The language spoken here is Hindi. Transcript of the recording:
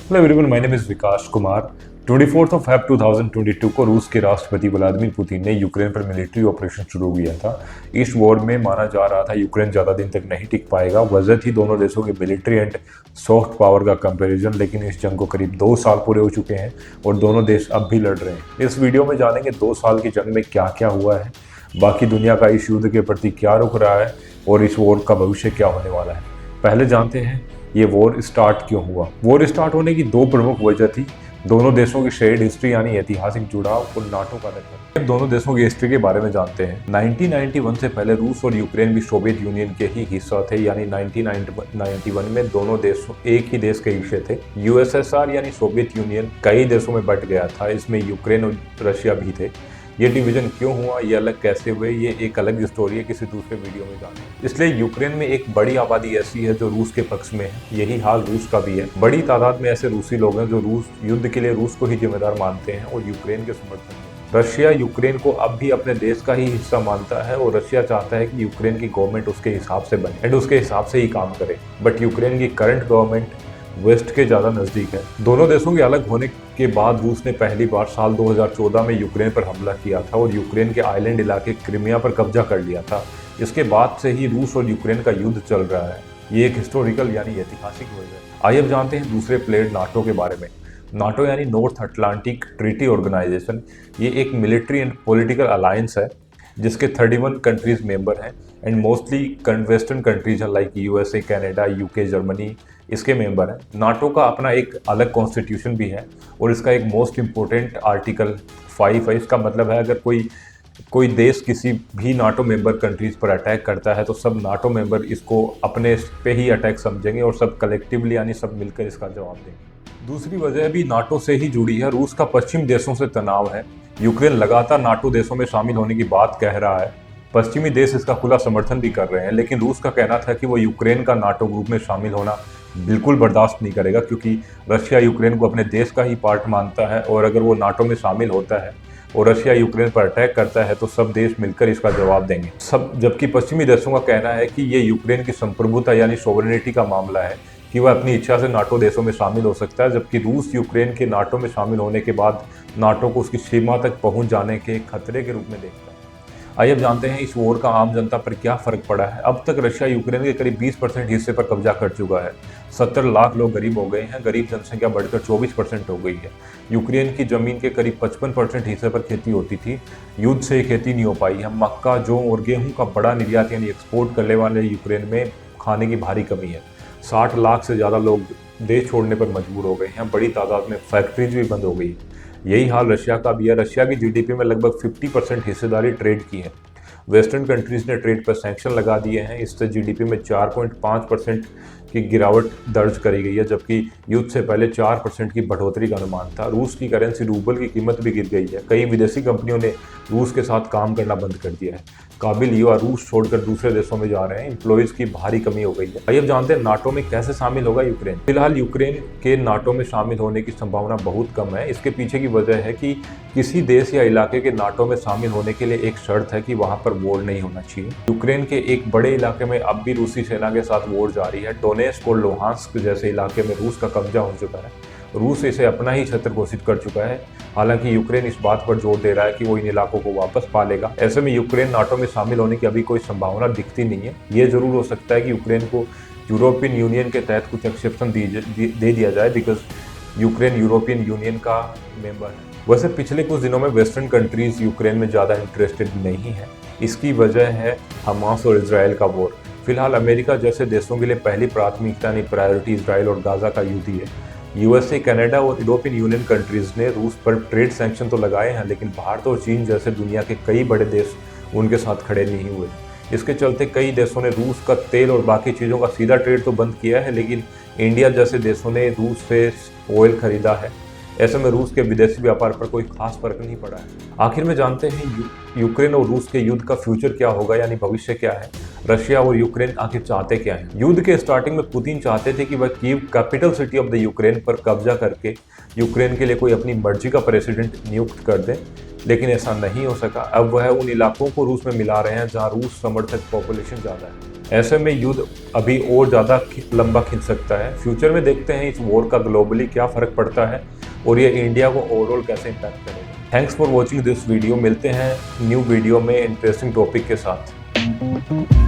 Hello everyone, my name is Vikas Kumar. 24 of Feb 2022 को रूस के राष्ट्रपति व्लादिमीर पुतिन ने यूक्रेन पर मिलिट्री ऑपरेशन शुरू किया था। इस वॉर में माना जा रहा था यूक्रेन ज़्यादा दिन तक नहीं टिक पाएगा। वजह थी दोनों देशों के मिलिट्री एंड सॉफ्ट पावर का कंपैरिजन। लेकिन इस जंग को करीब 2 साल पूरे हो चुके हैं और दोनों देश अब भी लड़ रहे हैं। इस वीडियो में जानेंगे 2 साल की जंग में क्या क्या हुआ है, बाकी दुनिया का इस युद्ध के प्रति क्या रुख रहा है और इस वॉर का भविष्य क्या होने वाला है। पहले जानते हैं ये वॉर स्टार्ट क्यों हुआ। वॉर स्टार्ट होने की 2 प्रमुख वजह थी। दोनों देशों की शेयर्ड हिस्ट्री यानी ऐतिहासिक जुड़ाव और नाटो का नेतृत्व। दोनों देशों की हिस्ट्री के बारे में जानते हैं। 1991 से पहले रूस और यूक्रेन भी सोवियत यूनियन के ही हिस्सा थे, यानी 1991 में दोनों देश एक ही देश के हिस्से थे। यूएसएसआर यानी सोवियत यूनियन कई देशों में बंट गया था, इसमें यूक्रेन और रशिया भी थे। ये डिवीजन क्यों हुआ, ये अलग कैसे हुए, ये एक अलग स्टोरी है, किसी दूसरे वीडियो में जानें। इसलिए यूक्रेन में एक बड़ी आबादी ऐसी है जो रूस के पक्ष में है। यही हाल रूस का भी है। बड़ी तादाद में ऐसे रूसी लोग हैं जो रूस युद्ध के लिए रूस को ही जिम्मेदार मानते हैं और यूक्रेन के समर्थन में। रशिया यूक्रेन को अब भी अपने देश का ही हिस्सा मानता है और रशिया चाहता है कि यूक्रेन की गवर्नमेंट उसके हिसाब से बने एंड उसके हिसाब से ही काम करे। बट यूक्रेन की करंट गवर्नमेंट वेस्ट के ज़्यादा नज़दीक है। दोनों देशों के अलग होने के बाद रूस ने पहली बार साल 2014 में यूक्रेन पर हमला किया था और यूक्रेन के आइलैंड इलाके क्रीमिया पर कब्जा कर लिया था। इसके बाद से ही रूस और यूक्रेन का युद्ध चल रहा है। ये एक हिस्टोरिकल यानी ऐतिहासिक वजह है। आइए अब जानते हैं दूसरे प्लेयर नाटो के बारे में। नाटो यानी नॉर्थ अटलांटिक ट्रीटी ऑर्गेनाइजेशन, ये एक मिलिट्री एंड पॉलिटिकल अलायंस है जिसके 31 कंट्रीज मेंबर हैं एंड मोस्टली वेस्टर्न कंट्रीज हैं like USA, Canada, UK, Germany इसके मेंबर हैं। नाटो का अपना एक अलग कॉन्स्टिट्यूशन भी है और इसका एक मोस्ट इम्पोर्टेंट आर्टिकल 5 है। इसका मतलब है अगर कोई देश किसी भी नाटो मेंबर कंट्रीज पर अटैक करता है तो सब नाटो मेंबर इसको अपने पे ही अटैक समझेंगे और सब कलेक्टिवली यानी सब मिलकर इसका जवाब देंगे। दूसरी वजह भी नाटो से ही जुड़ी है। रूस का पश्चिम देशों से तनाव है। यूक्रेन लगातार नाटो देशों में शामिल होने की बात कह रहा है। पश्चिमी देश इसका खुला समर्थन भी कर रहे हैं, लेकिन रूस का कहना था कि वो यूक्रेन का नाटो ग्रुप में शामिल होना बिल्कुल बर्दाश्त नहीं करेगा, क्योंकि रशिया यूक्रेन को अपने देश का ही पार्ट मानता है और अगर वो नाटो में शामिल होता है और रशिया यूक्रेन पर अटैक करता है तो सब देश मिलकर इसका जवाब देंगे। जबकि पश्चिमी देशों का कहना है कि ये यूक्रेन की संप्रभुता यानी सोवरेनिटी का मामला है कि वह अपनी इच्छा से नाटो देशों में शामिल हो सकता है, जबकि रूस यूक्रेन के नाटो में शामिल होने के बाद नाटो को उसकी सीमा तक पहुंच जाने के खतरे के रूप में देखता है। आइए अब जानते हैं इस वॉर का आम जनता पर क्या फर्क पड़ा है। अब तक रशिया यूक्रेन के करीब 20% हिस्से पर कब्जा कर चुका है। 70 लाख लोग गरीब हो गए हैं। गरीब जनसंख्या बढ़कर 24% हो गई है। यूक्रेन की जमीन के करीब 55% हिस्से पर खेती होती थी। युद्ध से खेती नहीं हो पाई है। मक्का, जौ और गेहूं का बड़ा निर्यात यानी एक्सपोर्ट करने वाले यूक्रेन में खाने की भारी कमी है। 60 लाख से ज़्यादा लोग देश छोड़ने पर मजबूर हो गए हैं। बड़ी तादाद में फैक्ट्रीज भी बंद हो गई। यही हाल रशिया का भी है। रशिया की जीडीपी में लगभग 50% हिस्सेदारी ट्रेड की है। वेस्टर्न कंट्रीज ने ट्रेड पर सैंक्शन लगा दिए हैं। इससे जीडीपी में 4.5% की गिरावट दर्ज करी गई है, जबकि युद्ध से पहले 4% की बढ़ोतरी का अनुमान था। रूस की करेंसी रूबल की कीमत भी गिर गई है। कई विदेशी कंपनियों ने रूस के साथ काम करना बंद कर दिया है। काबिल युवा रूस छोड़कर दूसरे देशों में जा रहे हैं। एम्प्लॉयज की भारी कमी हो गई है। आइए अब जानते हैं नाटो में कैसे शामिल होगा यूक्रेन। फिलहाल यूक्रेन के नाटो में शामिल होने की संभावना बहुत कम है। इसके पीछे की वजह है कि किसी देश या इलाके के नाटो में शामिल होने के लिए एक शर्त है कि वहां पर वॉर नहीं होना चाहिए। यूक्रेन के एक बड़े इलाके में अब भी रूसी सेना के साथ वॉर जारी है। डोनेस्क और लुहांस्क जैसे इलाके में रूस का कब्जा हो चुका है। रूस इसे अपना ही क्षेत्र घोषित कर चुका है। हालांकि यूक्रेन इस बात पर जोर दे रहा है कि वो इन इलाकों को वापस पा लेगा। ऐसे में यूक्रेन नाटो में शामिल होने की अभी कोई संभावना दिखती नहीं है। ये जरूर हो सकता है कि यूक्रेन को यूरोपियन यूनियन के तहत कुछ एक्सेप्शन दे दिया जाए, बिकॉज यूक्रेन यूरोपियन यूनियन का मेंबर है। वैसे पिछले कुछ दिनों में वेस्टर्न कंट्रीज यूक्रेन में ज़्यादा इंटरेस्टेड नहीं है। इसकी वजह है हमास और इसराइल का वॉर। फिलहाल अमेरिका जैसे देशों के लिए पहली प्राथमिकता यानी प्रायोरिटी इसराइल और गाजा का युद्ध ही है। यूएसए, कनाडा और यूरोपियन यूनियन कंट्रीज ने रूस पर ट्रेड सैंक्शन तो लगाए हैं, लेकिन भारत और चीन जैसे दुनिया के कई बड़े देश उनके साथ खड़े नहीं हुए। इसके चलते कई देशों ने रूस का तेल और बाकी चीज़ों का सीधा ट्रेड तो बंद किया है, लेकिन इंडिया जैसे देशों ने रूस से ऑयल खरीदा है। ऐसे में रूस के विदेशी व्यापार पर कोई खास फर्क नहीं पड़ा है। आखिर में जानते हैं यूक्रेन और रूस के युद्ध का फ्यूचर क्या होगा यानी भविष्य क्या है। रशिया और यूक्रेन आखिर चाहते क्या है। युद्ध के स्टार्टिंग में पुतिन चाहते थे कि वह Kyiv capital city of the Ukraine पर कब्जा करके यूक्रेन के लिए कोई अपनी मर्जी का प्रेसिडेंट नियुक्त कर दें। लेकिन ऐसा नहीं हो सका। अब वह उन इलाकों को रूस में मिला रहे हैं जहां रूस समर्थक पॉपुलेशन ज़्यादा है। ऐसे में युद्ध अभी और ज़्यादा लंबा खिंच सकता है। फ्यूचर में देखते हैं इस वॉर का ग्लोबली क्या फ़र्क पड़ता है और ये इंडिया को ओवरऑल कैसे इम्पैक्ट करेगा। Thanks for watching this video. मिलते हैं न्यू वीडियो में इंटरेस्टिंग टॉपिक के साथ।